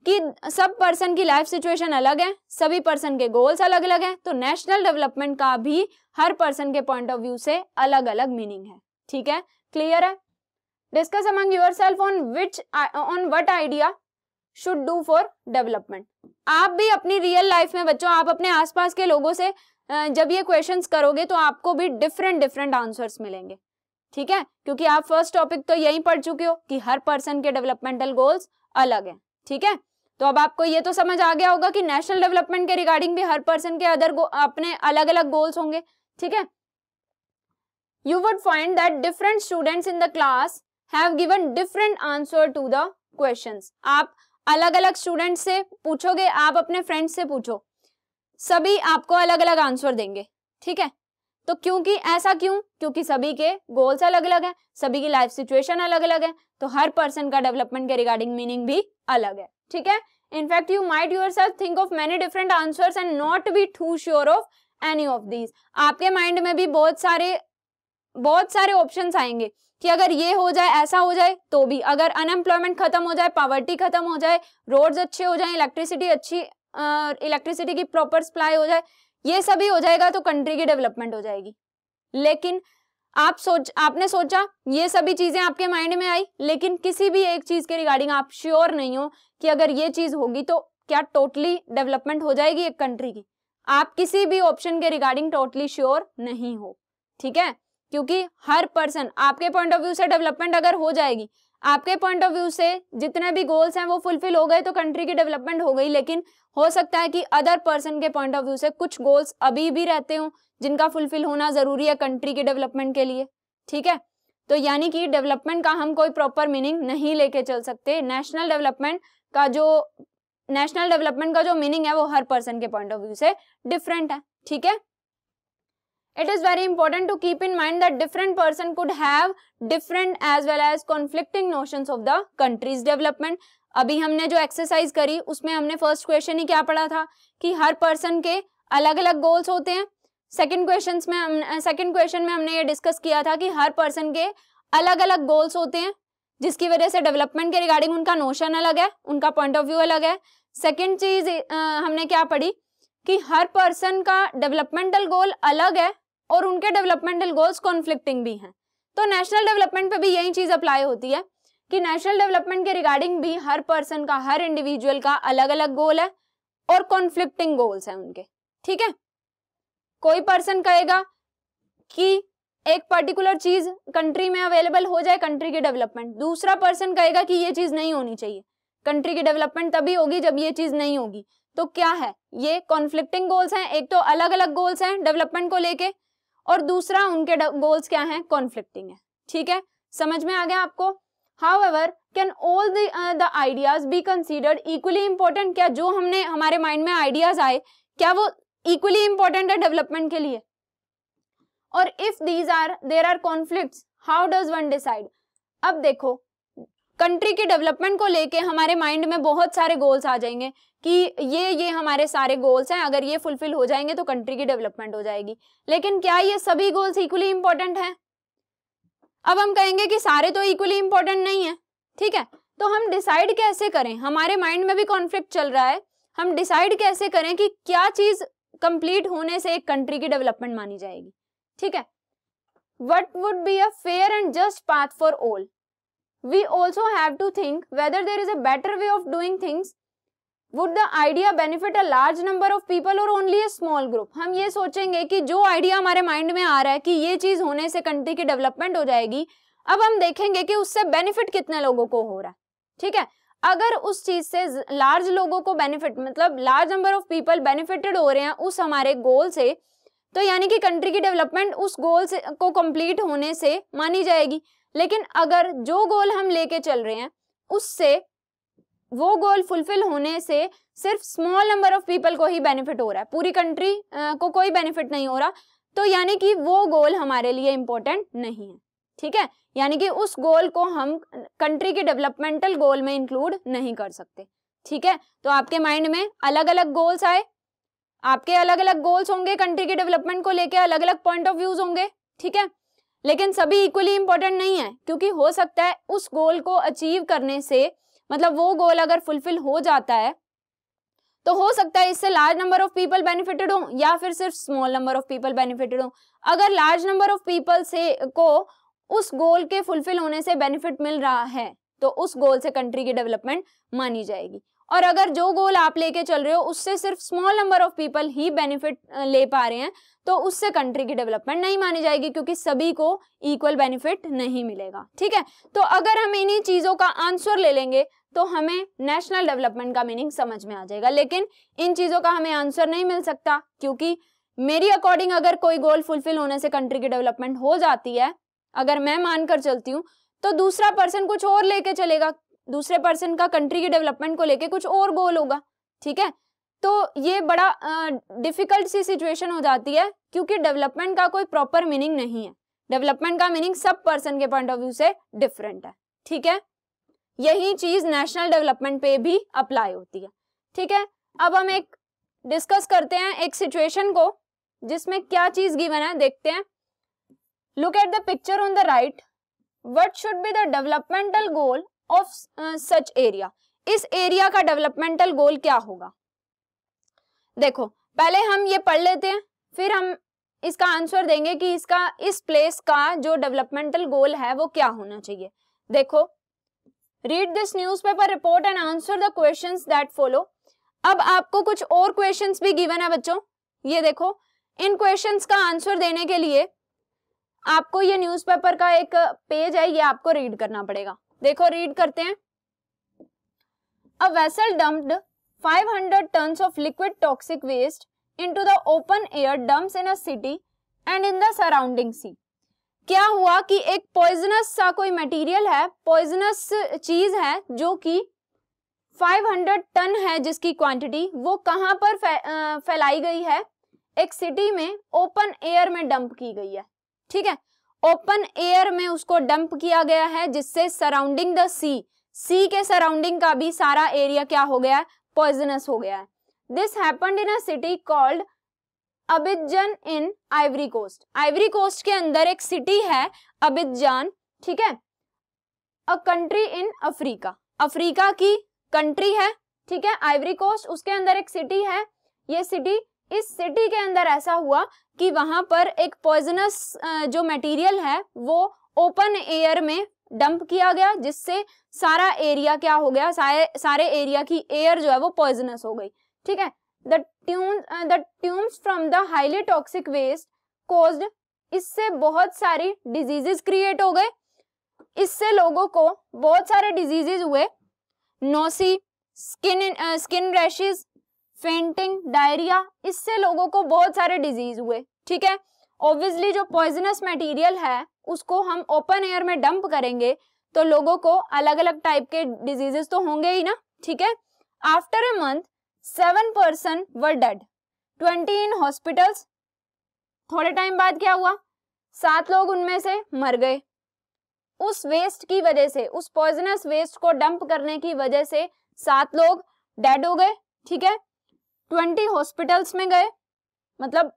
कि सब पर्सन की लाइफ सिचुएशन अलग है, सभी पर्सन के गोल्स अलग अलग हैं, तो नेशनल डेवलपमेंट का भी हर पर्सन के पॉइंट ऑफ व्यू से अलग अलग मीनिंग है। ठीक है, क्लियर है? Discuss among yourself on what idea should do for development. आप भी अपनी रियल लाइफ में बच्चों, आप अपने आसपास के लोगों से जब ये क्वेश्चंस करोगे तो आपको भी डिफरेंट आंसर्स मिलेंगे। ठीक है, क्योंकि आप फर्स्ट टॉपिक तो यही पढ़ चुके हो कि हर पर्सन के डेवलपमेंटल गोल्स अलग हैं। ठीक है, तो अब आपको ये तो समझ आ गया होगा कि नेशनल डेवलपमेंट के रिगार्डिंग भी हर पर्सन के अपने अलग अलग गोल्स होंगे। ठीक है, you would find that different students in the class have given different answer to the questions. आप अलग अलग स्टूडेंट से पूछोगे, आप अपने फ्रेंड्स से पूछो, सभी आपको अलग अलग आंसर देंगे। ठीक है, तो क्योंकि ऐसा क्यों? क्योंकि सभी के गोल्स अलग अलग हैं, सभी की लाइफ सिचुएशन अलग अलग है, तो हर पर्सन का डेवलपमेंट के रिगार्डिंग मीनिंग भी अलग है। ठीक है, in fact you might yourself think of many different answers and not be too sure of any of these. आपके माइंड में भी बहुत सारे ऑप्शंस आएंगे कि अगर ये हो जाए, ऐसा हो जाए, तो भी अगर अनएम्प्लॉयमेंट खत्म हो जाए, पॉवर्टी खत्म हो जाए, रोड्स अच्छे हो जाए, इलेक्ट्रिसिटी की प्रॉपर सप्लाई हो जाए, ये सभी हो जाएगा तो कंट्री की डेवलपमेंट हो जाएगी। लेकिन आपने सोचा, ये सभी चीजें आपके माइंड में आई, लेकिन किसी भी एक चीज के रिगार्डिंग आप श्योर नहीं हो कि अगर ये चीज होगी तो क्या टोटली डेवलपमेंट हो जाएगी एक कंट्री की। आप किसी भी ऑप्शन के रिगार्डिंग टोटली श्योर नहीं हो। ठीक है, क्योंकि हर पर्सन आपके पॉइंट ऑफ व्यू से डेवलपमेंट अगर हो जाएगी, आपके पॉइंट ऑफ व्यू से जितने भी गोल्स हैं वो फुलफिल हो गए तो कंट्री की डेवलपमेंट हो गई, लेकिन हो सकता है कि अदर पर्सन के पॉइंट ऑफ व्यू से कुछ गोल्स अभी भी रहते हो जिनका फुलफिल होना जरूरी है कंट्री की डेवलपमेंट के लिए। ठीक है, तो यानी कि डेवलपमेंट का हम कोई प्रॉपर मीनिंग नहीं लेके चल सकते। नेशनल डेवलपमेंट का जो मीनिंग है वो हर पर्सन के पॉइंट ऑफ व्यू से डिफरेंट है। ठीक है, it is very important to keep in mind that different person could have different as well as conflicting notions of the country's development। अभी हमने जो एक्सरसाइज करी उसमें हमने फर्स्ट क्वेश्चन ही क्या पढ़ा था कि हर पर्सन के अलग अलग गोल्स होते हैं। सेकंड क्वेश्चन में हमने ये डिस्कस किया था कि हर पर्सन के अलग अलग गोल्स होते हैं जिसकी वजह से डेवलपमेंट के रिगार्डिंग उनका नोशन अलग है, उनका पॉइंट ऑफ व्यू अलग है। सेकेंड चीज हमने क्या पढ़ी कि हर पर्सन का डेवलपमेंटल गोल अलग है और उनके डेवलपमेंटल गोल्स कॉन्फ्लिक्टिंग भी हैं। तो नेशनल डेवलपमेंट पे भी यही चीज अप्लाई होती है कि नेशनल डेवलपमेंट के रिगार्डिंग भी हर पर्सन का, हर इंडिविजुअल का अलग अलग गोल है और कॉन्फ्लिक्टिंग गोल्स हैं उनके। ठीक है, कोई पर्सन कहेगा कि एक पर्टिकुलर चीज कंट्री में अवेलेबल हो जाए कंट्री की डेवलपमेंट, दूसरा पर्सन कहेगा कि ये चीज नहीं होनी चाहिए, कंट्री की डेवलपमेंट तभी होगी जब ये चीज नहीं होगी। तो क्या है, ये कॉन्फ्लिक्टिंग गोल्स हैं। एक तो अलग अलग गोल्स हैं डेवलपमेंट को लेके और दूसरा उनके गोल्स क्या हैं, कॉन्फ्लिक्टिंग है। ठीक है, समझ में आ गया आपको। However can all the ideas be considered equally important? क्या जो हमने हमारे माइंड में आइडियाज आए क्या वो इक्वली इंपॉर्टेंट है डेवलपमेंट के लिए? और if there are conflicts how does one decide? अब देखो, कंट्री की डेवलपमेंट को लेके हमारे माइंड में बहुत सारे गोल्स आ जाएंगे कि ये हमारे सारे गोल्स हैं, अगर ये फुलफिल हो जाएंगे तो कंट्री की डेवलपमेंट हो जाएगी। लेकिन क्या ये सभी गोल्स इक्वली इंपॉर्टेंट हैं? अब हम कहेंगे कि सारे तो इक्वली इंपॉर्टेंट नहीं है। ठीक है, तो हम डिसाइड कैसे करें? हमारे माइंड में भी कॉन्फ्लिक्ट चल रहा है, हम डिसाइड कैसे करें कि क्या चीज कंप्लीट होने से एक कंट्री की डेवलपमेंट मानी जाएगी? ठीक है, what would be a fair and just path for all? We also have to think whether there is a better way of doing things. Would the idea benefit a large number of people or only a small group? हम ये सोचेंगे कि जो idea हमारे mind में आ रहा है कि ये चीज होने से कंट्री की डेवलपमेंट हो जाएगी, अब हम देखेंगे कि उससे बेनिफिट कितने लोगों को हो रहा है। ठीक है, अगर उस चीज से लार्ज लोगों को बेनिफिट, मतलब large number of people benefited हो रहे हैं उस हमारे गोल से, तो यानी कि कंट्री की डेवलपमेंट उस गोल से को कंप्लीट होने से मानी जाएगी। लेकिन अगर जो गोल हम लेके चल रहे हैं उससे वो गोल फुलफिल होने से सिर्फ स्मॉल नंबर ऑफ पीपल को ही बेनिफिट हो रहा है, पूरी कंट्री को कोई बेनिफिट नहीं हो रहा, तो यानी कि वो गोल हमारे लिए इंपॉर्टेंट नहीं है। ठीक है, यानी कि उस गोल को हम कंट्री के डेवलपमेंटल गोल में इंक्लूड नहीं कर सकते। ठीक है, तो आपके माइंड में अलग अलग गोल्स आए, आपके अलग अलग गोल्स होंगे, कंट्री के डेवलपमेंट को लेके अलग अलग पॉइंट ऑफ व्यूज होंगे। ठीक है, लेकिन सभी इक्वली इंपॉर्टेंट नहीं है, क्योंकि हो सकता है उस गोल को अचीव करने से, मतलब वो गोल अगर फुलफिल हो जाता है तो हो सकता है इससे large number of people benefited हो या फिर सिर्फ small number of people benefited हो। अगर लार्ज नंबर ऑफ पीपल से को उस गोल के फुलफिल होने से बेनिफिट मिल रहा है तो उस गोल से कंट्री की डेवलपमेंट मानी जाएगी। और अगर जो गोल आप लेके चल रहे हो उससे सिर्फ small number of people he benefit ले पा रहे हैं तो उससे कंट्री की डेवलपमेंट नहीं मानी जाएगी, क्योंकि सभी को इक्वल बेनिफिट नहीं मिलेगा। ठीक है, तो अगर हम इन्हीं चीजों का आंसर ले लेंगे तो हमें नेशनल डेवलपमेंट का मीनिंग समझ में आ जाएगा। लेकिन इन चीजों का हमें आंसर नहीं मिल सकता, क्योंकि मेरी अकॉर्डिंग अगर कोई गोल फुलफिल होने से कंट्री की डेवलपमेंट हो जाती है, अगर मैं मानकर चलती हूँ, तो दूसरा पर्सन कुछ और लेके चलेगा, दूसरे पर्सन का कंट्री की डेवलपमेंट को लेके कुछ और गोल होगा। ठीक है, तो ये बड़ा डिफिकल्ट सी सिचुएशन हो जाती है, क्योंकि डेवलपमेंट का कोई प्रॉपर मीनिंग नहीं है। डेवलपमेंट का मीनिंग सब पर्सन के पॉइंट ऑफ व्यू से डिफरेंट है। ठीक है, यही चीज नेशनल डेवलपमेंट पे भी अप्लाई होती है। ठीक है, अब हम एक डिस्कस करते हैं एक सिचुएशन को जिसमें क्या चीज गिवन है, देखते हैं। Look at the picture on the right, what should be the developmental goal of such area? इस एरिया का डेवलपमेंटल गोल क्या होगा? देखो, पहले हम ये पढ़ लेते हैं, फिर हम इसका आंसर देंगे कि इसका इस प्लेस का जो डेवलपमेंटल गोल है वो क्या होना चाहिए। देखो, read this newspaper report and answer the questions that follow. अब आपको कुछ और क्वेश्चंस भी गिवन है बच्चों, ये देखो, इन क्वेश्चंस का आंसर देने के लिए आपको ये न्यूज़पेपर का एक पेज है, ये आपको रीड करना पड़ेगा। देखो रीड करते हैं। A vessel dumped 500 tons of liquid toxic waste into the open air dumps in a city and in the surrounding sea। क्या हुआ कि एक पॉइजनस सा कोई मटेरियल है, पॉइजनस चीज है जो कि 500 टन है जिसकी क्वांटिटी, वो कहां पर फैलाई गई है, एक सिटी में ओपन एयर में डंप की गई है। ठीक है, ओपन एयर में उसको डंप किया गया है जिससे सराउंडिंग द सी के सराउंडिंग का भी सारा एरिया क्या हो गया है, पॉइजनस हो गया है। This happened in a city called Abidjan in Ivory Coast. Ivory Coast के अंदर एक सिटी है अबिदजान, ठीक है, a country in Africa, Africa की कंट्री है, ठीक है, आइवरी कोस्ट, उसके अंदर एक सिटी है। ये सिटी, इस सिटी के अंदर ऐसा हुआ कि वहां पर एक पॉइजनस जो मटेरियल है वो ओपन एयर में डंप किया गया जिससे सारा एरिया क्या हो गया, सारे एरिया की एयर जो है वो पॉइजनस हो गई। ठीक है, the fumes from the highly toxic waste caused, इससे बहुत सारी डिजीजेस क्रिएट हो गए, इससे लोगों को बहुत सारे डिजीजेस हुए, नोसी, स्किन रैशेस, फेंटिंग, डायरिया, इससे लोगों को बहुत सारे डिजीज हुए। ठीक है, ऑब्वियसली जो पॉइजनस मटेरियल है उसको हम ओपन एयर में डंप करेंगे तो लोगों को अलग अलग टाइप के डिजीजेस तो होंगे ही ना। ठीक है, after a month 7 person were dead, 20 in hospitals. थोड़े टाइम बाद क्या हुआ, 7 लोग उनमें से मर गए उस वेस्ट की वजह से, उस पॉइजनस वेस्ट को डंप करने की वजह से 7 लोग डेड हो गए। ठीक है, 20 हॉस्पिटल्स में गए, मतलब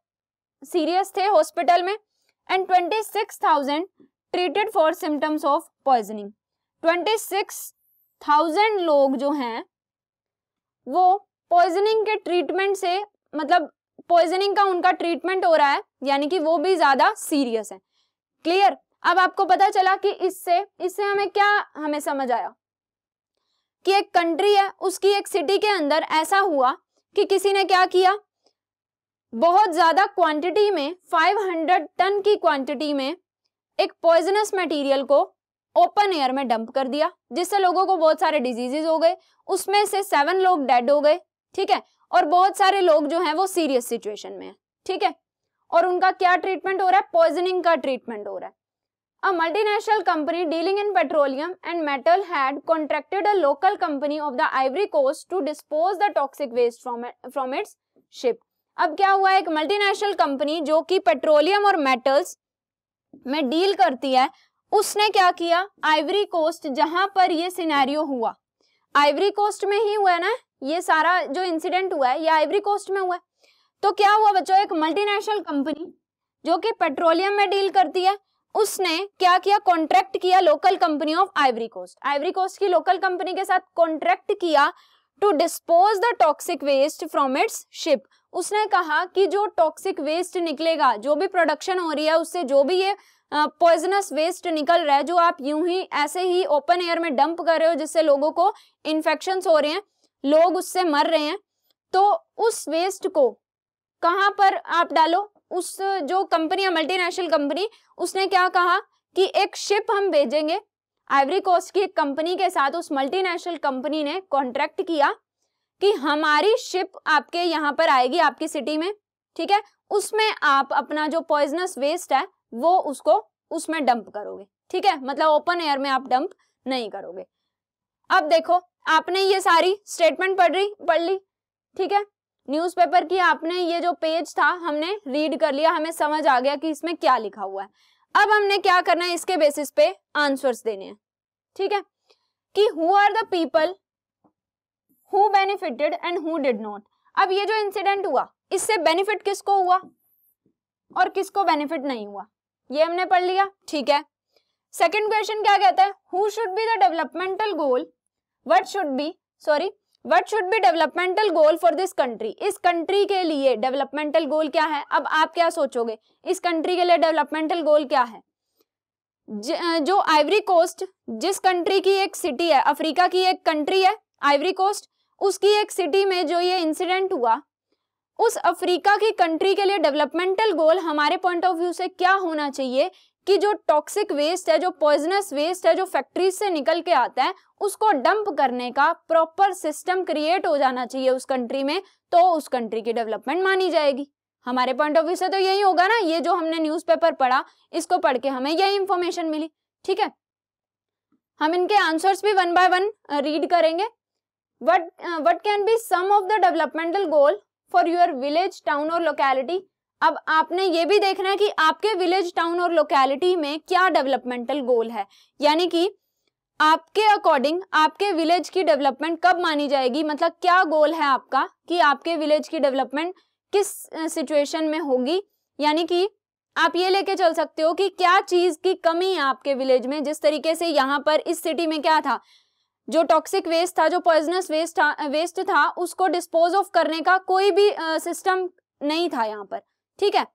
सीरियस थे हॉस्पिटल में, and 26,000 treated for symptoms of poisoning. 26,000 लोग जो हैं वो पॉइजनिंग के ट्रीटमेंट से, मतलब पॉइजनिंग का उनका ट्रीटमेंट हो रहा है, यानी कि वो भी ज्यादा सीरियस है। क्लियर? अब आपको पता चला कि इससे हमें क्या हमें समझ आया कि एक कंट्री है, उसकी एक सिटी के अंदर ऐसा हुआ कि किसी ने क्या किया, बहुत ज्यादा क्वांटिटी में, 500 टन की क्वांटिटी में एक पॉइजनस मटेरियल को ओपन एयर में डंप कर दिया जिससे लोगों को बहुत सारे डिजीजेस हो गए, उसमें से 7 लोग डेड हो गए। ठीक है, और बहुत सारे लोग जो हैं वो सीरियस सिचुएशन में है। ठीक है, और उनका क्या ट्रीटमेंट हो रहा है, पॉइजनिंग का ट्रीटमेंट हो रहा है। A multinational company dealing in petroleum and metal had contracted a local company of the Ivory Coast to dispose the toxic waste from its ship। अब क्या हुआ, एक मल्टीनेशनल कंपनी जो कि पेट्रोलियम और मेटल्स में डील करती है, उसने क्या किया, आइवरी कोस्ट जहां पर ये सिनेरियो हुआ, आइवरी कोस्ट में ही हुआ है ना, ये सारा जो इंसिडेंट हुआ है ये आइवरी कोस्ट में हुआ है। तो क्या हुआ बच्चों, एक मल्टीनेशनल कंपनी जो कि पेट्रोलियम में डील करती है, उसने क्या किया, कॉन्ट्रैक्ट किया local company of Ivory Coast, Ivory Coast की लोकल कंपनी के साथ कॉन्ट्रैक्ट किया to dispose the toxic waste from its ship. उसने कहा कि जो टॉक्सिक वेस्ट निकलेगा, जो भी प्रोडक्शन हो रही है उससे जो भी ये पॉइजनस वेस्ट निकल रहा है, जो आप यूं ही ऐसे ही ओपन एयर में डंप कर रहे हो जिससे लोगों को इन्फेक्शंस हो रहे हैं, लोग उससे मर रहे हैं, तो उस वेस्ट को कहां पर आप डालो, उस जो कंपनी है मल्टीनेशनल कंपनी, उसने क्या कहा कि एक शिप हम भेजेंगे, आइवरी कोस्ट की एक कंपनी के साथ उस मल्टीनेशनल कंपनी ने कॉन्ट्रैक्ट किया कि हमारी शिप आपके यहाँ पर आएगी, आपकी सिटी में। ठीक है, उसमें आप अपना जो पॉइजनस वेस्ट है वो उसको उसमें डंप करोगे। ठीक है, मतलब ओपन एयर में आप डंप नहीं करोगे। अब देखो, आपने ये सारी स्टेटमेंट पढ़ ली, ठीक है, न्यूज़पेपर की आपने ये जो पेज था हमने रीड कर लिया, हमें समझ आ गया कि इसमें क्या लिखा हुआ है। अब हमने क्या करना है, इसके बेसिस पे आंसर्स देने हैं। ठीक है, कि who are the people who benefited and who did not. अब ये जो इंसिडेंट हुआ, इससे बेनिफिट किसको हुआ और किसको बेनिफिट नहीं हुआ, ये हमने पढ़ लिया। ठीक है, सेकंड क्वेश्चन क्या कहता है, who should be the developmental goal, what should be developmental goal for this country. इस कंट्री के लिए डेवलपमेंटल गोल क्या है। अब आप क्या सोचोगे, इस कंट्री के लिए डेवलपमेंटल गोल क्या है। जो आइवरी कोस्ट, जिस कंट्री की एक सिटी है, अफ्रीका की एक कंट्री है आइवरी कोस्ट, उसकी एक सिटी में जो ये इंसिडेंट हुआ, उस अफ्रीका की कंट्री के लिए डेवलपमेंटल गोल हमारे पॉइंट ऑफ व्यू से क्या होना चाहिए कि जो टॉक्सिक वेस्ट है, जो पॉइजनस वेस्ट है, जो फैक्ट्रीज से निकल के आता है, उसको डंप करने का प्रॉपर सिस्टम क्रिएट हो जाना चाहिए उस कंट्री में, तो उस कंट्री की डेवलपमेंट मानी जाएगी। हमारे पॉइंट ऑफ व्यू से तो यही होगा ना, ये जो हमने न्यूज़पेपर पढ़ा इसको पढ़ के हमें यही इंफॉर्मेशन मिली। ठीक है, हम इनके आंसर्स भी वन बाय वन रीड करेंगे। What can be some of the developmental goal for your village, town और लोकेलिटी। अब आपने ये भी देखना है कि आपके विलेज, टाउन और लोकेलिटी में क्या डेवलपमेंटल गोल है, यानी कि आपके अकॉर्डिंग आपके विलेज की डेवलपमेंट कब मानी जाएगी, मतलब क्या गोल है आपका कि आपके विलेज की डेवलपमेंट किस सिचुएशन में होगी। यानी कि आप ये लेके चल सकते हो कि क्या चीज की कमी है आपके विलेज में। जिस तरीके से यहाँ पर इस सिटी में क्या था, जो टॉक्सिक वेस्ट था, जो पॉइजनस वेस्ट था, उसको डिस्पोज ऑफ करने का कोई भी सिस्टम नहीं था यहाँ पर। ठीक है,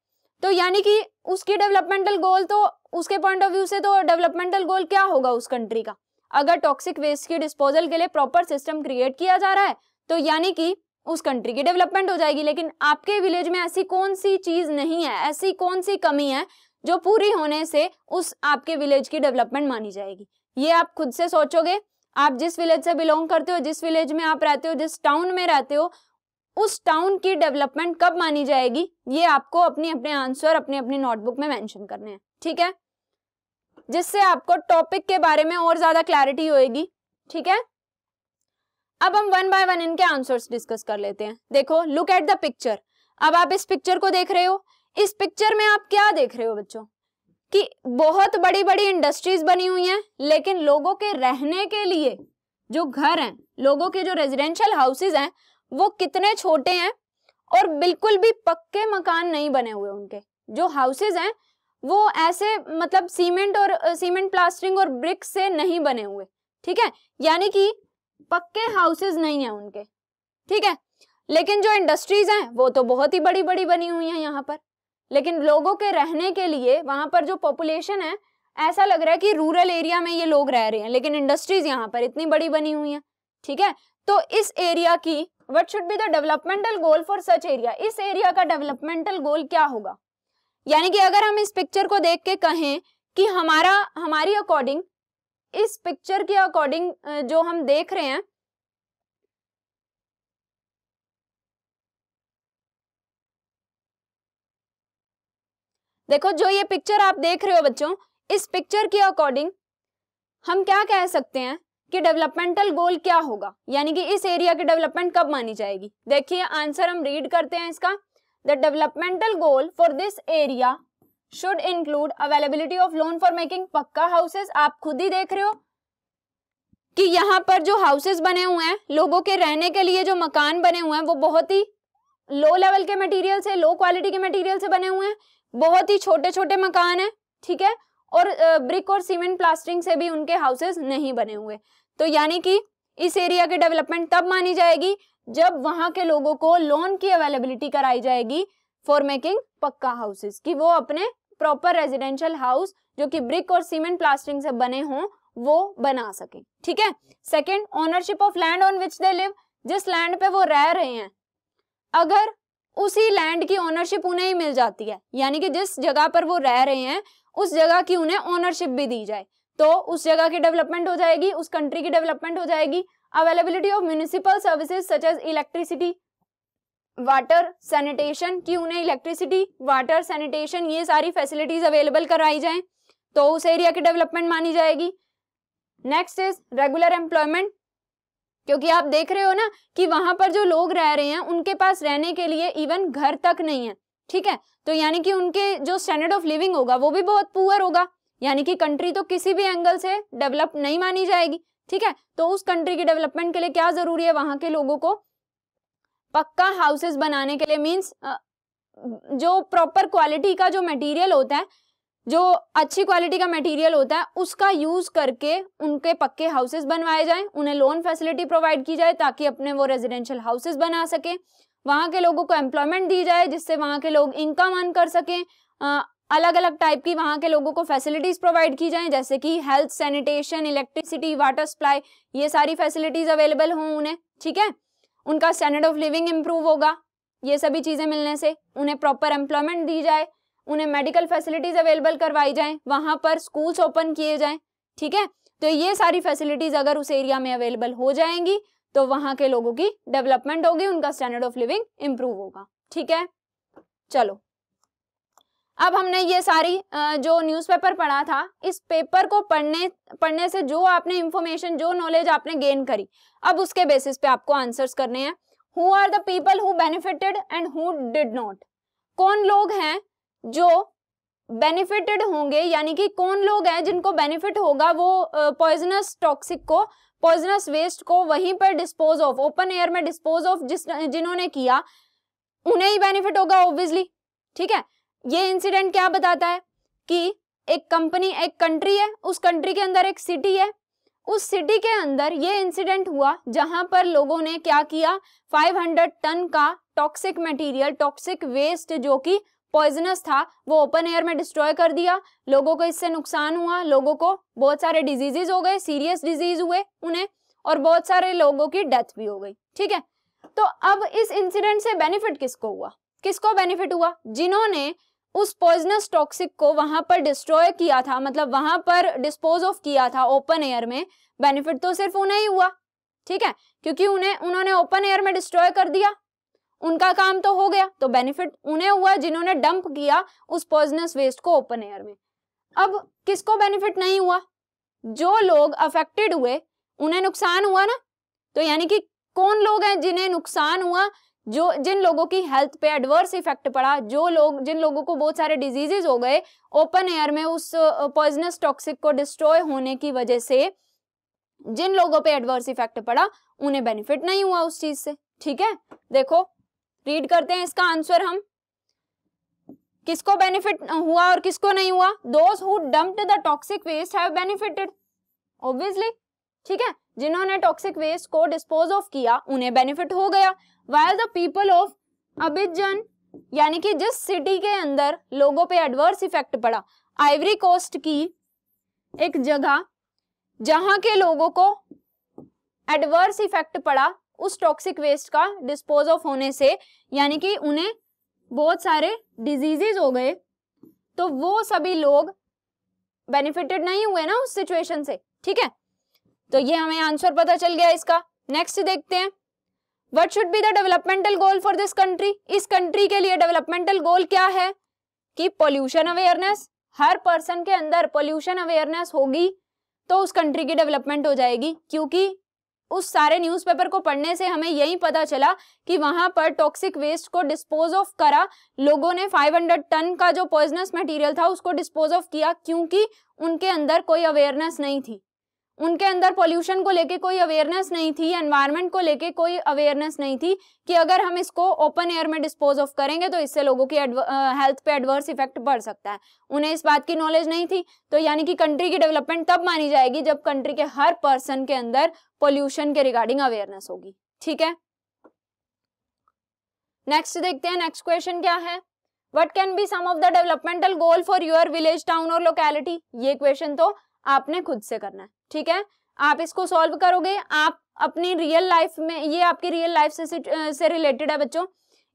तो यानी कि उसकी डेवलपमेंटल गोल, तो उसके पॉइंट ऑफ व्यू से तो डेवलपमेंटल गोल क्या होगा उस कंट्री का, अगर टॉक्सिक वेस्ट की डिस्पोजल के लिए प्रॉपर सिस्टम क्रिएट किया जा रहा है तो यानी कि उस कंट्री की डेवलपमेंट हो जाएगी। लेकिन आपके विलेज में ऐसी कौन सी चीज नहीं है, ऐसी कौन सी कमी है जो पूरी होने से उस आपके विलेज की डेवलपमेंट मानी जाएगी। ये आप खुद से सोचोगे, आप जिस विलेज से बिलोंग करते हो, जिस विलेज में आप रहते हो, जिस टाउन में रहते हो, उस टाउन की डेवलपमेंट कब मानी जाएगी, ये आपको अपने अपने आंसर अपनी अपनी नोटबुक में मेंशन करने हैं। ठीक है, जिससे आपको टॉपिक के बारे में और ज्यादा क्लैरिटी होएगी। ठीक है, अब हम वन बाय वन इनके आंसर्स डिस्कस कर लेते हैं। देखो, लुक एट द पिक्चर। अब आप इस पिक्चर को देख रहे हो, इस पिक्चर में आप क्या देख रहे हो बच्चों, कि बहुत बड़ी बड़ी इंडस्ट्रीज बनी हुई हैं, लेकिन लोगों के रहने के लिए जो घर हैं, लोगों के जो रेजिडेंशियल हाउसेज हैं, वो कितने छोटे हैं और बिल्कुल भी पक्के मकान नहीं बने हुए। उनके जो हाउसेज हैं वो ऐसे मतलब सीमेंट प्लास्टरिंग और ब्रिक से नहीं बने हुए। ठीक है, यानी कि पक्के हाउसेज नहीं है उनके। ठीक है, लेकिन जो इंडस्ट्रीज हैं वो तो बहुत ही बड़ी बड़ी बनी हुई हैं यहाँ पर, लेकिन लोगों के रहने के लिए वहां पर जो पॉपुलेशन है, ऐसा लग रहा है कि रूरल एरिया में ये लोग रह रहे हैं, लेकिन इंडस्ट्रीज यहाँ पर इतनी बड़ी बनी हुई हैं। ठीक है, तो इस एरिया की what should be the developmental goal for such area, इस एरिया का डेवलपमेंटल गोल क्या होगा। यानी कि अगर हम इस पिक्चर को देख के कहें कि हमारी अकॉर्डिंग, इस पिक्चर के अकॉर्डिंग जो हम देख रहे हैं, देखो जो ये पिक्चर आप देख रहे हो बच्चों, इस पिक्चर के अकॉर्डिंग हम क्या कह सकते हैं कि डेवलपमेंटल गोल क्या होगा, यानी कि इस एरिया की डेवलपमेंट कब मानी जाएगी। देखिए आंसर हम रीड करते हैं इसका। The developmental goal for this area should include availability of loan for making पक्का हाउसेस। आप खुद ही देख रहे हो कि यहाँ पर जो हाउसेस बने हुए हैं, लोगों के रहने के लिए जो मकान बने हुए हैं, वो बहुत ही लो लेवल के मटेरियल से, लो क्वालिटी के मटेरियल से बने हुए हैं, बहुत ही छोटे छोटे मकान है। ठीक है, और ब्रिक और सीमेंट प्लास्टरिंग से भी उनके हाउसेस नहीं बने हुए। तो यानी कि इस एरिया की डेवलपमेंट तब मानी जाएगी जब वहां के लोगों को लोन की अवेलेबिलिटी कराई जाएगी फॉर मेकिंग पक्का हाउसेस, कि वो अपने प्रॉपर रेजिडेंशियल हाउस जो कि ब्रिक और सीमेंट प्लास्टरिंग से बने हों वो बना सके। ठीक है, second, ownership of land on which they live, जिस लैंड पे वो रह रहे हैं, अगर उसी लैंड की ओनरशिप उन्हें ही मिल जाती है, यानी कि जिस जगह पर वो रह रहे हैं उस जगह की उन्हें ओनरशिप भी दी जाए, तो उस जगह की डेवलपमेंट हो जाएगी, उस कंट्री की डेवलपमेंट हो जाएगी। Availability of municipal services such as electricity, water, sanitation, कि उन्हें इलेक्ट्रिसिटी, वाटर, सैनिटेशन ये सारी फैसिलिटीज अवेलेबल कराई जाएं, तो उस एरिया की डेवलपमेंट मानी जाएगी। नेक्स्ट इज रेगुलर एम्प्लॉयमेंट, क्योंकि आप देख रहे हो ना कि वहां पर जो लोग रह रहे हैं उनके पास रहने के लिए इवन घर तक नहीं है। ठीक है, तो यानी कि उनके जो स्टैंडर्ड ऑफ लिविंग होगा वो भी बहुत पुअर होगा, यानी कि कंट्री तो किसी भी एंगल से डेवलप नहीं मानी जाएगी। ठीक है, तो उस कंट्री की डेवलपमेंट के लिए क्या जरूरी है, वहां के लोगों को पक्का हाउसेस बनाने के लिए, मींस जो प्रॉपर क्वालिटी का जो मटेरियल होता है, जो अच्छी क्वालिटी का मटेरियल होता है, उसका यूज करके उनके पक्के हाउसेस बनवाए जाएं, उन्हें लोन फैसिलिटी प्रोवाइड की जाए ताकि अपने वो रेजिडेंशियल हाउसेस बना सके, वहां के लोगों को एम्प्लॉयमेंट दी जाए जिससे वहां के लोग इनकम अर्न कर सकें, अलग अलग टाइप की वहां के लोगों को फैसिलिटीज प्रोवाइड की जाएं, जैसे कि health, sanitation, electricity, water supply, ये सारी फैसिलिटीज अवेलेबल हों उन्हें। ठीक है, उनका स्टैंडर्ड ऑफ लिविंग इंप्रूव होगा ये सभी चीजें मिलने से, उन्हें प्रॉपर एम्प्लॉयमेंट दी जाए, उन्हें मेडिकल फैसिलिटीज अवेलेबल करवाई जाएं, वहां पर स्कूल्स ओपन किए जाएं, ठीक है। तो ये सारी फैसिलिटीज अगर उस एरिया में अवेलेबल हो जाएंगी तो वहां के लोगों की डेवलपमेंट होगी, उनका स्टैंडर्ड ऑफ लिविंग इंप्रूव होगा, ठीक है। चलो अब हमने ये सारी जो न्यूज़पेपर पढ़ा था, इस पेपर को पढ़ने से जो आपने इंफॉर्मेशन, जो नॉलेज आपने गेन करी, अब उसके बेसिस पे आपको आंसर्स करने हैं। Who are the people who benefited and who did not. कौन लोग हैं जो बेनिफिटेड होंगे, यानी कि कौन लोग हैं जिनको बेनिफिट होगा वो पॉइजनस टॉक्सिक को, पॉइजनस वेस्ट को वहीं पर डिस्पोज ऑफ, ओपन एयर में डिस्पोज ऑफ जिन्होंने किया उन्हें ही बेनिफिट होगा ऑब्वियसली, ठीक है। ये इंसिडेंट क्या बताता है कि एक कंपनी, एक कंट्री है, उस कंट्री के अंदर एक सिटी है, उस सिटी के अंदर ये इंसिडेंट हुआ जहां पर लोगों ने क्या किया, 500 टन का टॉक्सिक मटेरियल, टॉक्सिक वेस्ट जो कि पॉइजनस था, वो ओपन एयर में डिस्ट्रॉय कर दिया। लोगों को इससे नुकसान हुआ, लोगों को बहुत सारे डिजीजेज हो गए, सीरियस डिजीज हुए उन्हें, और बहुत सारे लोगों की डेथ भी हो गई, ठीक है। तो अब इस इंसिडेंट से बेनिफिट किसको हुआ, किसको बेनिफिट हुआ? जिन्होंने उस पॉइजनस टॉक्सिक को वहां पर डिस्ट्रॉय किया था, मतलब वहां पर डिस्पोज ऑफ किया था ओपन एयर में, बेनिफिट तो सिर्फ उन्हें ही हुआ, ठीक है, क्योंकि उन्होंने ओपन एयर में डिस्ट्रॉय कर दिया, उनका काम तो हो गया, तो बेनिफिट उन्हें हुआ जिन्होंने डंप किया उस पॉइजनस वेस्ट को ओपन एयर में। अब किसको बेनिफिट नहीं हुआ? जो लोग अफेक्टेड हुए उन्हें नुकसान हुआ ना। तो यानी कि कौन लोग हैं जिन्हें नुकसान हुआ, जो जिन लोगों की हेल्थ पे एडवर्स इफेक्ट पड़ा, जिन लोगों को बहुत सारे डिजीजेज हो गए ओपन एयर में उस पॉइजनस टॉक्सिक को डिस्ट्रॉय होने की वजह से, जिन लोगों पे एडवर्स इफेक्ट पड़ा उन्हें बेनिफिट नहीं हुआ उस चीज से, ठीक है। देखो रीड करते हैं इसका आंसर हम, किसको बेनिफिट हुआ और किसको नहीं हुआ। Those who dumped the toxic waste have benefited, obviously, ठीक है, जिन्होंने टॉक्सिक वेस्ट को डिस्पोज ऑफ किया उन्हें बेनिफिट हो गया। While the people of Abidjan, यानी कि जिस सिटी के अंदर लोगों पे एडवर्स इफेक्ट पड़ा, आइवरी कोस्ट की एक जगह जहां के लोगों को एडवर्स इफेक्ट पड़ा उस टॉक्सिक वेस्ट का डिस्पोज ऑफ होने से, यानी कि उन्हें बहुत सारे डिजीजेज हो गए, तो वो सभी लोग बेनिफिटेड नहीं हुए ना उस सिचुएशन से, ठीक है। तो ये हमें आंसर पता चल गया इसका। नेक्स्ट देखते हैं, what should be the developmental goal for this country. इस कंट्री के लिए डेवलपमेंटल गोल क्या है कि पोल्यूशन अवेयरनेस, हर पर्सन के अंदर पोल्यूशन अवेयरनेस होगी तो उस कंट्री की डेवलपमेंट हो जाएगी। क्योंकि उस सारे न्यूज़पेपर को पढ़ने से हमें यही पता चला कि वहां पर टॉक्सिक वेस्ट को डिस्पोज ऑफ करा लोगों ने, 500 टन का जो पॉइजनस मटेरियल था उसको डिस्पोज ऑफ किया, क्योंकि उनके अंदर कोई अवेयरनेस नहीं थी, उनके अंदर पोल्यूशन को लेके कोई अवेयरनेस नहीं थी, एनवायरनमेंट को लेके कोई अवेयरनेस नहीं थी कि अगर हम इसको ओपन एयर में डिस्पोज ऑफ करेंगे तो इससे लोगों की हेल्थ पे एडवर्स इफेक्ट पड़ सकता है। उन्हें इस बात की नॉलेज नहीं थी। तो यानी कि कंट्री की डेवलपमेंट तब मानी जाएगी जब कंट्री के हर पर्सन के अंदर पोल्यूशन के रिगार्डिंग अवेयरनेस होगी, ठीक है। नेक्स्ट देखते हैं, नेक्स्ट क्वेश्चन क्या है, what can be some of the developmental goal for your village, town और लोकेलिटी। ये क्वेश्चन तो आपने खुद से करना है, ठीक है। आप इसको सॉल्व करोगे, आप अपनी रियल लाइफ में, ये आपकी रियल लाइफ से रिलेटेड है बच्चों।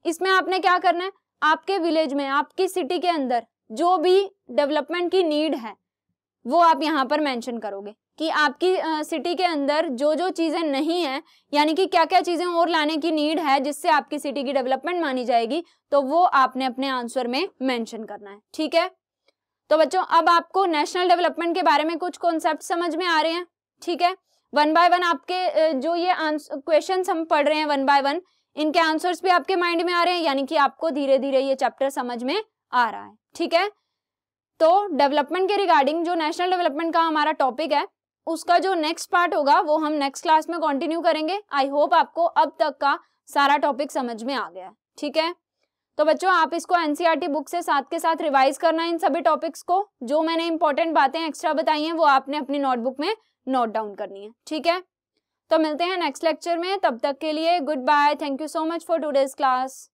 इसमें आपने क्या करना है, आपके विलेज में, आपकी सिटी के अंदर जो भी डेवलपमेंट की नीड है वो आप यहाँ पर मेंशन करोगे कि आपकी सिटी के अंदर जो जो चीजें नहीं है, यानी कि क्या क्या चीजें और लाने की नीड है जिससे आपकी सिटी की डेवलपमेंट मानी जाएगी, तो वो आपने अपने आंसर में मेंशन करना है, ठीक है। तो बच्चों अब आपको नेशनल डेवलपमेंट के बारे में कुछ कॉन्सेप्ट समझ में आ रहे हैं, ठीक है। वन बाय वन आपके जो ये क्वेश्चंस हम पढ़ रहे हैं वन बाय वन, इनके आंसर्स भी आपके माइंड में आ रहे हैं, यानी कि आपको धीरे धीरे ये चैप्टर समझ में आ रहा है, ठीक है। तो डेवलपमेंट के रिगार्डिंग जो नेशनल डेवलपमेंट का हमारा टॉपिक है उसका जो नेक्स्ट पार्ट होगा वो हम नेक्स्ट क्लास में कंटिन्यू करेंगे। आई होप आपको अब तक का सारा टॉपिक समझ में आ गया है, ठीक है। तो बच्चों आप इसको एनसीईआरटी बुक से साथ के साथ रिवाइज करना है इन सभी टॉपिक्स को। जो मैंने इंपॉर्टेंट बातें एक्स्ट्रा बताई हैं वो आपने अपनी नोटबुक में नोट डाउन करनी है, ठीक है। तो मिलते हैं नेक्स्ट लेक्चर में, तब तक के लिए good bye, thank you so much for today's class.